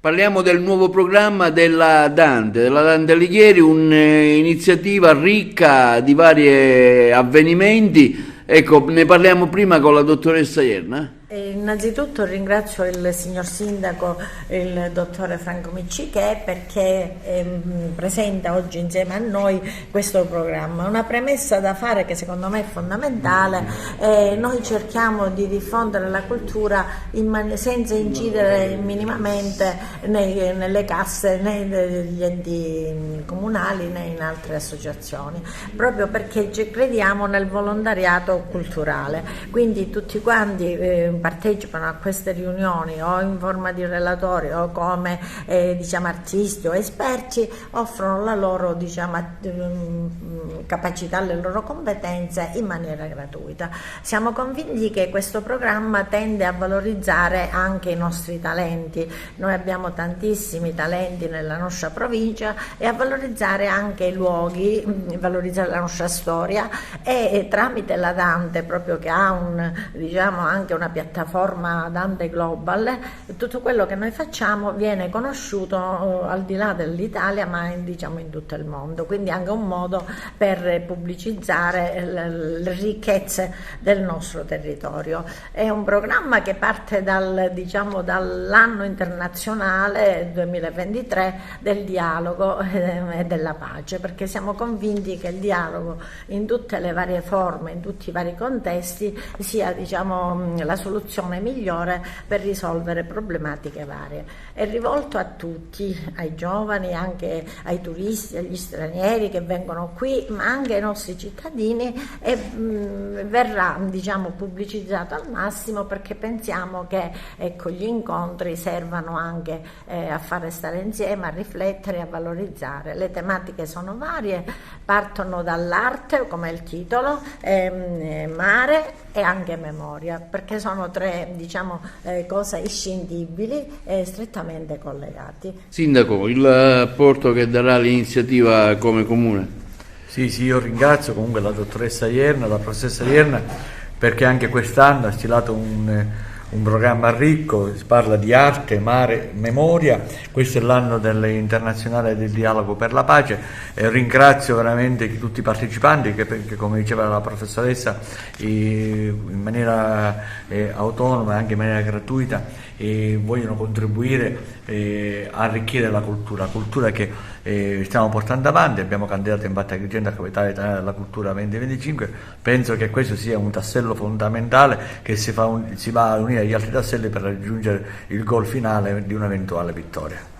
Parliamo del nuovo programma della Dante Alighieri, un'iniziativa ricca di vari avvenimenti. Ecco, ne parliamo prima con la dottoressa Ierna. Innanzitutto ringrazio il signor Sindaco, il dottore Franco Miccichè, perché presenta oggi insieme a noi questo programma. Una premessa da fare che secondo me è fondamentale: noi cerchiamo di diffondere la cultura senza incidere minimamente nelle casse né degli enti comunali né in altre associazioni, proprio perché crediamo nel volontariato culturale. Quindi tutti quanti partecipano a queste riunioni o in forma di relatori o come artisti o esperti, offrono la loro capacità, le loro competenze in maniera gratuita. Siamo convinti che questo programma tende a valorizzare anche i nostri talenti. Noi abbiamo tantissimi talenti nella nostra provincia, e a valorizzare anche i luoghi, valorizzare la nostra storia, e tramite la Dante, proprio che ha anche una piattaforma Dante Global, tutto quello che noi facciamo viene conosciuto al di là dell'Italia, ma in tutto il mondo. Quindi anche un modo per pubblicizzare le ricchezze del nostro territorio. È un programma che parte dall'anno internazionale 2023 del dialogo e della pace, perché siamo convinti che il dialogo in tutte le varie forme, in tutti i vari contesti, sia la soluzione migliore per risolvere problematiche varie. È rivolto a tutti, ai giovani, anche ai turisti, agli stranieri che vengono qui, ma anche ai nostri cittadini, e verrà pubblicizzato al massimo, perché pensiamo che gli incontri servano anche a fare stare insieme, a riflettere, a valorizzare. Le tematiche sono varie, partono dall'arte, come è il titolo, mare e anche memoria, perché sono tre cose inscindibili e strettamente collegati. Sindaco, il apporto che darà l'iniziativa come comune? Sì, io ringrazio comunque la dottoressa Ierna, la professoressa Ierna, perché anche quest'anno ha stilato un programma ricco. Si parla di arte, mare, memoria. Questo è l'anno internazionale del dialogo per la pace, e ringrazio veramente tutti i partecipanti perché, come diceva la professoressa, in maniera autonoma e anche in maniera gratuita vogliono contribuire a arricchire la cultura che stiamo portando avanti. Abbiamo candidato infatti Agrigento a capitale italiana della cultura 2025. Penso che questo sia un tassello fondamentale che si va a unire agli altri tasselli per raggiungere il goal finale di un'eventuale vittoria.